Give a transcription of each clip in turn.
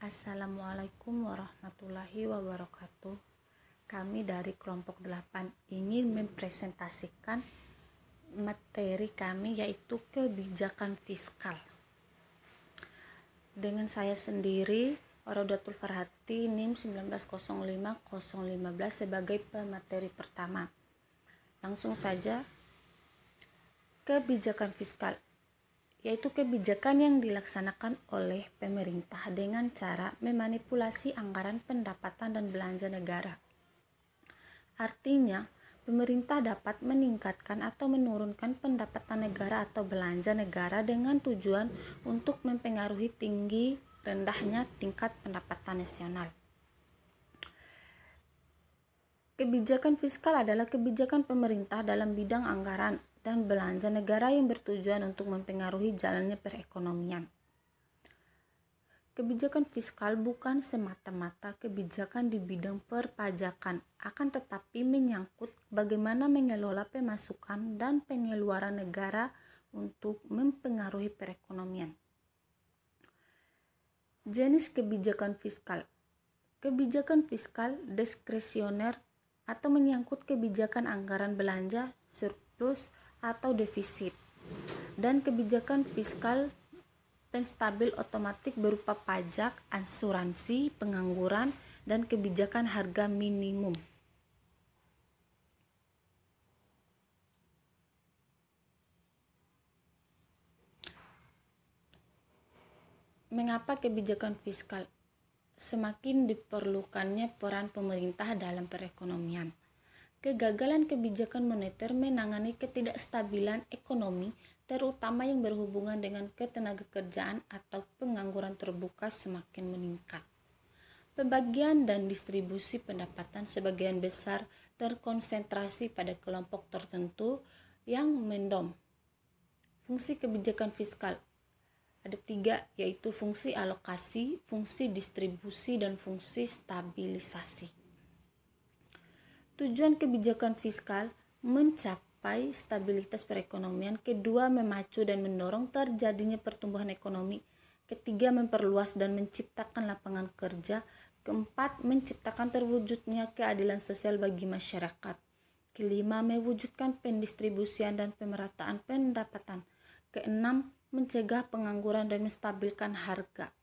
Assalamualaikum warahmatullahi wabarakatuh. Kami dari kelompok 8 ingin mempresentasikan materi kami, yaitu kebijakan fiskal. Dengan saya sendiri, Raudatul Farhati, NIM 19050015 sebagai pemateri pertama. Langsung saja, kebijakan fiskal yaitu kebijakan yang dilaksanakan oleh pemerintah dengan cara memanipulasi anggaran pendapatan dan belanja negara. Artinya, pemerintah dapat meningkatkan atau menurunkan pendapatan negara atau belanja negara dengan tujuan untuk mempengaruhi tinggi rendahnya tingkat pendapatan nasional. Kebijakan fiskal adalah kebijakan pemerintah dalam bidang anggaran dan belanja negara yang bertujuan untuk mempengaruhi jalannya perekonomian. Kebijakan fiskal bukan semata-mata kebijakan di bidang perpajakan, akan tetapi menyangkut bagaimana mengelola pemasukan dan pengeluaran negara untuk mempengaruhi perekonomian. Jenis kebijakan fiskal. Kebijakan fiskal diskresioner atau menyangkut kebijakan anggaran belanja, surplus, atau defisit, dan kebijakan fiskal penstabil otomatis berupa pajak, asuransi, pengangguran, dan kebijakan harga minimum. Mengapa kebijakan fiskal? Semakin diperlukannya peran pemerintah dalam perekonomian. Kegagalan kebijakan moneter menangani ketidakstabilan ekonomi, terutama yang berhubungan dengan ketenagakerjaan atau pengangguran terbuka, semakin meningkat. Pembagian dan distribusi pendapatan sebagian besar terkonsentrasi pada kelompok tertentu yang mendom. Fungsi kebijakan fiskal ada 3, yaitu fungsi alokasi, fungsi distribusi, dan fungsi stabilisasi. Tujuan kebijakan fiskal mencapai stabilitas perekonomian, kedua memacu dan mendorong terjadinya pertumbuhan ekonomi, ketiga memperluas dan menciptakan lapangan kerja, keempat menciptakan terwujudnya keadilan sosial bagi masyarakat, kelima mewujudkan pendistribusian dan pemerataan pendapatan, keenam mencegah pengangguran dan menstabilkan harga.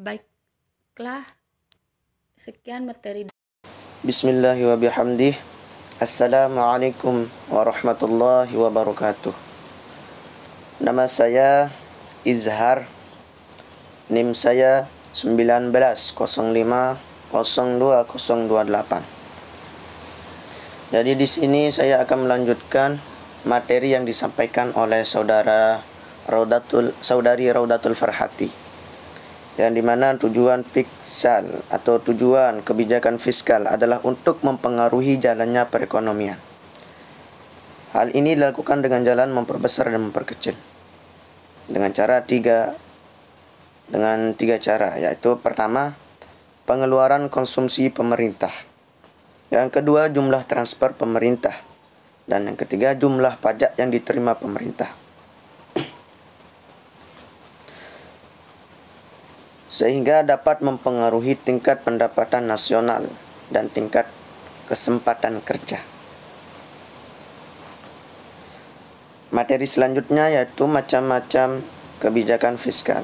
Baiklah, sekian materi. Bismillahirrahmanirrahim. Assalamualaikum warahmatullahi wabarakatuh. Nama saya Izhar. NIM saya 1905020028. Jadi di sini saya akan melanjutkan materi yang disampaikan oleh saudari Raudatul Farhati, yang dimana tujuan fiskal atau tujuan kebijakan fiskal adalah untuk mempengaruhi jalannya perekonomian. Hal ini dilakukan dengan jalan memperbesar dan memperkecil dengan tiga cara, yaitu pertama, pengeluaran konsumsi pemerintah, yang kedua, jumlah transfer pemerintah, dan yang ketiga, jumlah pajak yang diterima pemerintah. Sehingga dapat mempengaruhi tingkat pendapatan nasional dan tingkat kesempatan kerja. Materi selanjutnya yaitu macam-macam kebijakan fiskal,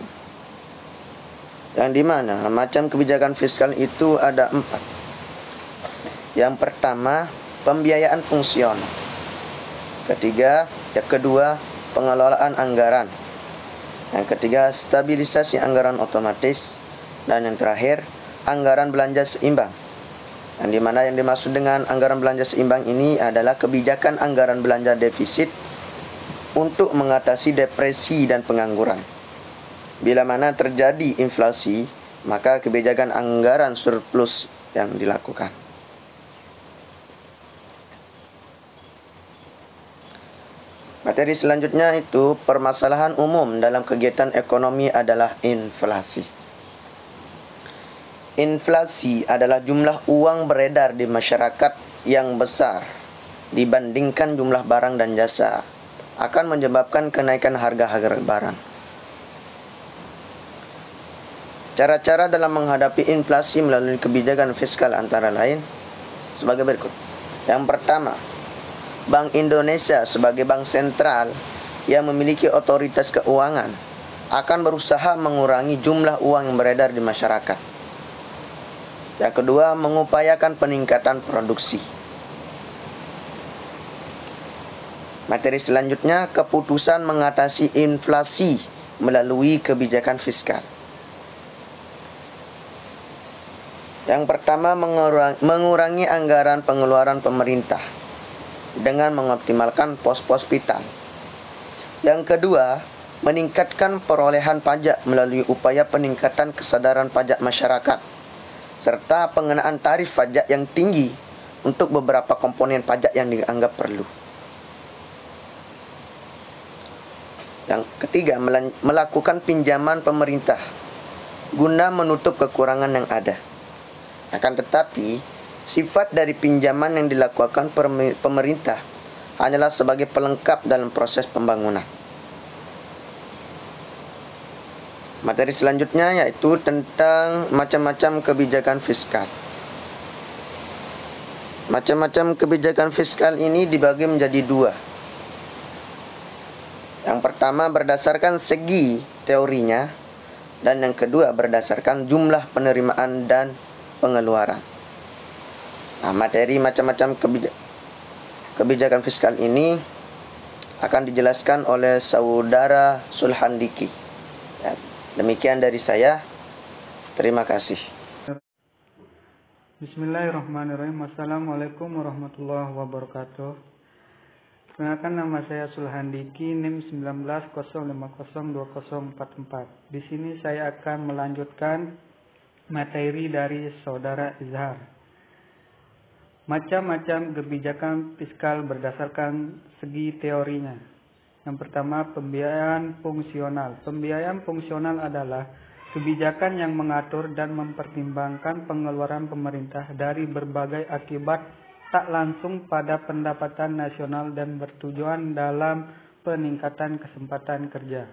yang dimana macam kebijakan fiskal itu ada 4. Yang pertama, pembiayaan fungsional. Yang kedua, pengelolaan anggaran. Yang ketiga, stabilisasi anggaran otomatis. Dan yang terakhir, anggaran belanja seimbang. Yang dimana yang dimaksud dengan anggaran belanja seimbang ini adalah kebijakan anggaran belanja defisit untuk mengatasi depresi dan pengangguran. Bila mana terjadi inflasi, maka kebijakan anggaran surplus yang dilakukan. Materi selanjutnya itu permasalahan umum dalam kegiatan ekonomi adalah inflasi. Inflasi adalah jumlah uang beredar di masyarakat yang besar dibandingkan jumlah barang dan jasa, akan menyebabkan kenaikan harga barang. Cara-cara dalam menghadapi inflasi melalui kebijakan fiskal antara lain sebagai berikut. Yang pertama, Bank Indonesia sebagai bank sentral yang memiliki otoritas keuangan akan berusaha mengurangi jumlah uang yang beredar di masyarakat. Yang kedua, mengupayakan peningkatan produksi. Materi selanjutnya, keputusan mengatasi inflasi melalui kebijakan fiskal. Yang pertama, mengurangi anggaran pengeluaran pemerintah dengan mengoptimalkan pos-pos vital. Yang kedua, meningkatkan perolehan pajak melalui upaya peningkatan kesadaran pajak masyarakat, serta pengenaan tarif pajak yang tinggi untuk beberapa komponen pajak yang dianggap perlu. Yang ketiga, melakukan pinjaman pemerintah guna menutup kekurangan yang ada. Akan tetapi, sifat dari pinjaman yang dilakukan pemerintah hanyalah sebagai pelengkap dalam proses pembangunan. Materi selanjutnya yaitu tentang macam-macam kebijakan fiskal. Macam-macam kebijakan fiskal ini dibagi menjadi dua. Yang pertama berdasarkan segi teorinya, dan yang kedua berdasarkan jumlah penerimaan dan pengeluaran. Nah, materi macam-macam kebijakan fiskal ini akan dijelaskan oleh saudara Sulhandiki. Ya, demikian dari saya. Terima kasih. Bismillahirrahmanirrahim. Assalamualaikum warahmatullahi wabarakatuh. Perkenalkan, nama saya Sulhandiki, NIM 1905020444. Di sini saya akan melanjutkan materi dari saudara Izhar. Macam-macam kebijakan fiskal berdasarkan segi teorinya. Yang pertama, pembiayaan fungsional. Pembiayaan fungsional adalah kebijakan yang mengatur dan mempertimbangkan pengeluaran pemerintah dari berbagai akibat tak langsung pada pendapatan nasional dan bertujuan dalam peningkatan kesempatan kerja.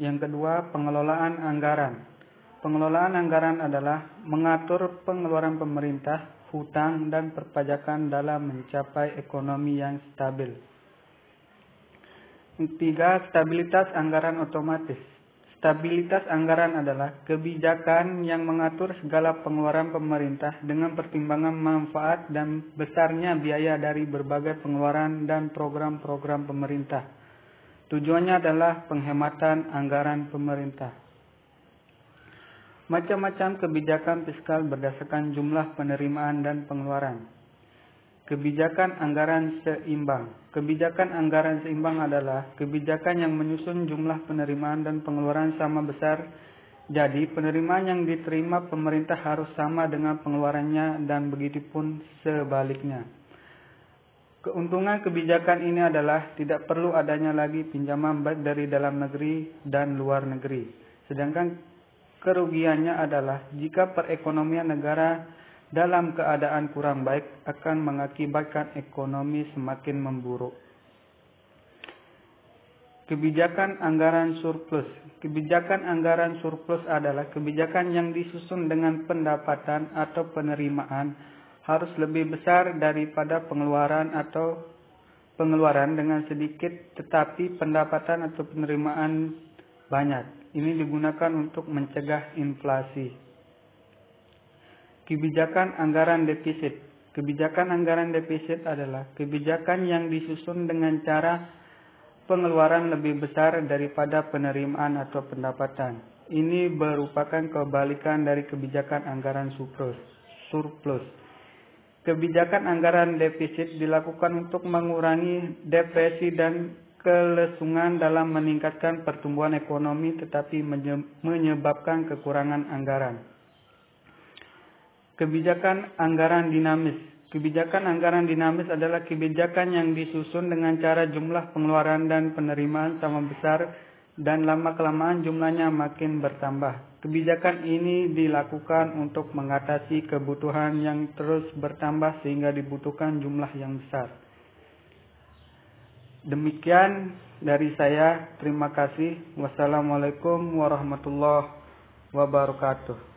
Yang kedua, pengelolaan anggaran. Pengelolaan anggaran adalah mengatur pengeluaran pemerintah, hutang, dan perpajakan dalam mencapai ekonomi yang stabil. Ketiga, stabilitas anggaran otomatis. Stabilitas anggaran adalah kebijakan yang mengatur segala pengeluaran pemerintah dengan pertimbangan manfaat dan besarnya biaya dari berbagai pengeluaran dan program-program pemerintah. Tujuannya adalah penghematan anggaran pemerintah. Macam-macam kebijakan fiskal berdasarkan jumlah penerimaan dan pengeluaran. Kebijakan anggaran seimbang. Kebijakan anggaran seimbang adalah kebijakan yang menyusun jumlah penerimaan dan pengeluaran sama besar. Jadi, penerimaan yang diterima pemerintah harus sama dengan pengeluarannya dan begitupun sebaliknya. Keuntungan kebijakan ini adalah tidak perlu adanya lagi pinjaman baik dari dalam negeri dan luar negeri. Sedangkan kerugiannya adalah jika perekonomian negara dalam keadaan kurang baik akan mengakibatkan ekonomi semakin memburuk. Kebijakan anggaran surplus. Kebijakan anggaran surplus adalah kebijakan yang disusun dengan pendapatan atau penerimaan harus lebih besar daripada pengeluaran atau pengeluaran dengan sedikit tetapi pendapatan atau penerimaan banyak. Ini digunakan untuk mencegah inflasi. Kebijakan anggaran defisit. Kebijakan anggaran defisit adalah kebijakan yang disusun dengan cara pengeluaran lebih besar daripada penerimaan atau pendapatan. Ini merupakan kebalikan dari kebijakan anggaran surplus. Kebijakan anggaran defisit dilakukan untuk mengurangi depresi dan kelesungan dalam meningkatkan pertumbuhan ekonomi tetapi menyebabkan kekurangan anggaran. Kebijakan anggaran dinamis. Kebijakan anggaran dinamis adalah kebijakan yang disusun dengan cara jumlah pengeluaran dan penerimaan sama besar dan lama-kelamaan jumlahnya makin bertambah. Kebijakan ini dilakukan untuk mengatasi kebutuhan yang terus bertambah sehingga dibutuhkan jumlah yang besar. Demikian dari saya. Terima kasih. Wassalamualaikum warahmatullahi wabarakatuh.